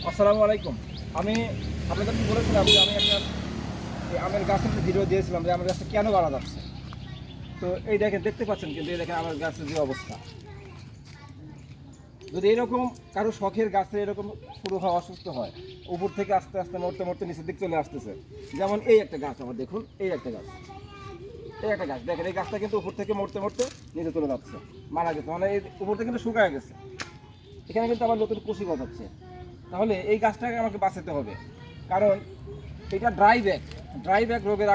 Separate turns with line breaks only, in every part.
আসসালামু আলাইকুম। আমি আপনাদেরকে বলেছিলাম যে আমি একটা আমের গাছের ভিডিও দিয়েছিলাম যে আমের গাছটা কেন মারা যাচ্ছে। তো এই দেখেন, দেখতে পাচ্ছেন কিন্তু এই দেখেন আমের গাছের যে অবস্থা। যদি এরকম কারো শখের গাছে এরকম শুরু হওয়া অসুস্থ হয়, উপর থেকে আস্তে আস্তে মরতে মরতে নিচের দিক চলে আসতেছে। যেমন এই একটা গাছ, আমার দেখুন এই একটা গাছ, এই একটা গাছ দেখেন, এই গাছটা কিন্তু উপর থেকে মরতে মরতে নিচে চলে যাচ্ছে, মারা গেছে, মানে এই উপর থেকে কিন্তু শুকায় গেছে। এখানে কিন্তু আবার নতুন কুশি গজাচ্ছে। তাহলে এই গাছটাকে আমাকে বাঁচাতে হবে, কারণ এটা ড্রাই ব্যাক রোগের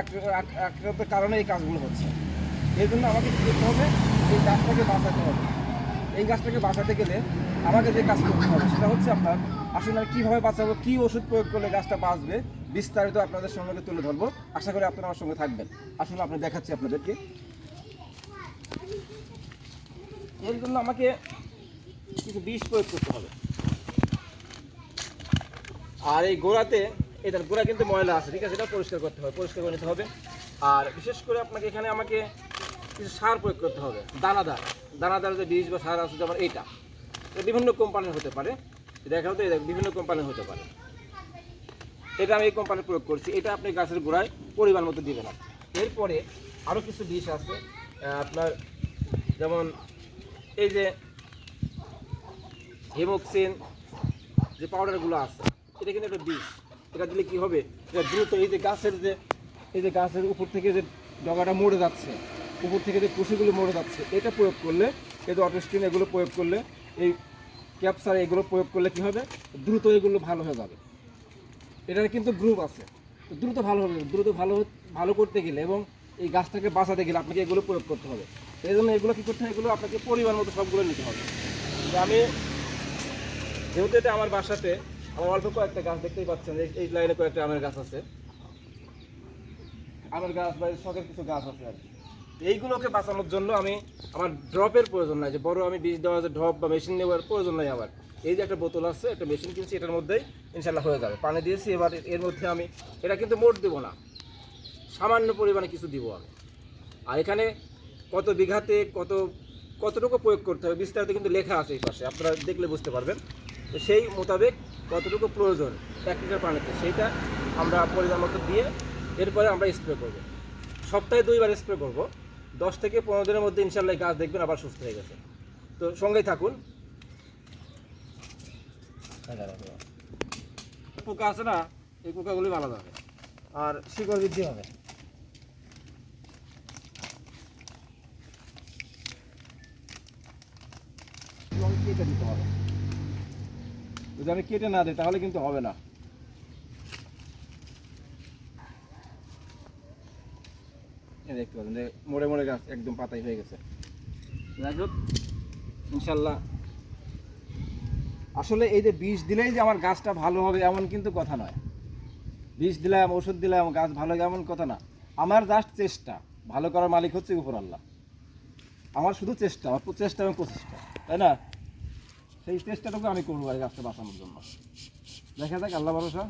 আক্রান্তের কারণে এই কাজগুলো হচ্ছে। এই জন্য আমাকে কী করতে হবে, এই গাছটাকে বাঁচাতে হবে। এই গাছটাকে বাঁচাতে গেলে আমাকে যে কাজ করতে হবে সেটা হচ্ছে আপনার, আসলে আমি কীভাবে বাঁচাবো, কী ওষুধ প্রয়োগ করলে গাছটা বাঁচবে, বিস্তারিত আপনাদের সঙ্গে তুলে ধরবো। আশা করি আপনারা আমার সঙ্গে থাকবেন। আসলে আপনি দেখাচ্ছি আপনাদেরকে। এর জন্য আমাকে কিছু বিষ প্রয়োগ করতে হবে। আর এই গোড়াতে, এটার গোড়া কিন্তু ময়লা আছে, ঠিক আছে, এটা পরিষ্কার করতে হবে, পরিষ্কার করে নিতে হবে। আর বিশেষ করে আপনাকে এখানে আমাকে কিছু সার প্রয়োগ করতে হবে, দানাদার যে বীজ বা সার আছে, যেমন এইটা বিভিন্ন কোম্পানির হতে পারে, দেখা হতো বিভিন্ন কোম্পানির হতে পারে। এটা আমি এই কোম্পানির প্রয়োগ করছি, এটা আপনি গাছের গোড়ায় পরিমাণ মতো দিবেন। এরপরে আরও কিছু বিষ আছে আপনার, যেমন এই যে হেমোক্সিন যে পাউডারগুলো আছে, এটা কিন্তু একটা বিষ। এটা দিলে কি হবে, এটা দ্রুত এই যে গাছের উপর থেকে যে ডগাটা মরে যাচ্ছে, উপর থেকে যে কুশিগুলো মরে যাচ্ছে, এটা প্রয়োগ করলে, এই যে অটোস্টিন এগুলো প্রয়োগ করলে, এই ক্যাপসার এগুলো প্রয়োগ করলে কি হবে, দ্রুত এগুলো ভালো হয়ে যাবে। এটার কিন্তু গ্রুপ আছে, তো দ্রুত ভালো হবে। দ্রুত ভালো করতে গেলে এবং এই গাছটাকে বাঁচাতে গেলে আপনাকে এগুলো প্রয়োগ করতে হবে। এই জন্য এগুলো কী করতে হবে, এগুলো আপনাকে পরিমাণ মতো সবগুলো নিতে হবে। আমি যেহেতু এটা আমার বাসাতে আমার অল্প কয়েকটা গাছ দেখতেই পাচ্ছেন, এই লাইনে কয়েকটা আমের গাছ আছে, আমের গাছ বা শখের কিছু গাছ আছে আর কি। এইগুলোকে বাঁচানোর জন্য আমার ড্রপের প্রয়োজন নাই, যে বড় আমি বীজ দেওয়া যে ড্রপ বা মেশিন নেওয়ার প্রয়োজন নাই আমার। এই যে একটা বোতল আছে, একটা মেশিন কিনছি, এটার মধ্যেই ইনশাল্লাহ হয়ে যাবে। পানি দিয়েছি, এবার এর মধ্যে আমি এটা কিন্তু মোট দেবো না, সামান্য পরিমাণে কিছু দিব আমি। আর এখানে কত বিঘাতে কতটুকু প্রয়োগ করতে হবে বিস্তারিত কিন্তু লেখা আছে এই পাশে, আপনারা দেখলে বুঝতে পারবেন। তো সেই মোতাবেক কতটুকু প্রয়োজন 1 লিটার পানিতে, সেইটা আমরা পরিমাণ মতো দিয়ে এরপরে আমরা স্প্রে করব। সপ্তাহে 2 বার স্প্রে করব। 10 থেকে 15 দিনের মধ্যে ইনশাল্লাহ গাছ দেখবেন আবার সুস্থ হয়ে গেছে। তো সঙ্গেই থাকুন। পোকা আছে না, এই পোকাগুলি ভালো হবে আর শিকড় বৃদ্ধি হবে। কেটে দিতে হবে, যদি আমি কেটে না দিই তাহলে কিন্তু হবে না। দেখতে পাবেন যে মরে মরে গাছ একদম পাতাই হয়ে গেছে। যাই হোক, ইনশাল্লাহ আসলে এই যে বিষ দিলেই যে আমার গাছটা ভালো হবে এমন কিন্তু কথা নয়। বিষ দিলাম, ওষুধ দিলাম, গাছ ভালো হবে এমন কথা না। আমার জাস্ট চেষ্টা, ভালো করার মালিক হচ্ছে উপর আল্লাহ। আমার শুধু চেষ্টা, আমার চেষ্টা এবং প্রচেষ্টা, তাই না? সেই চেষ্টাটুকু আমি করবো এই গাছটা বাঁচানোর জন্য। দেখা যাক, আল্লাহ ভরসা।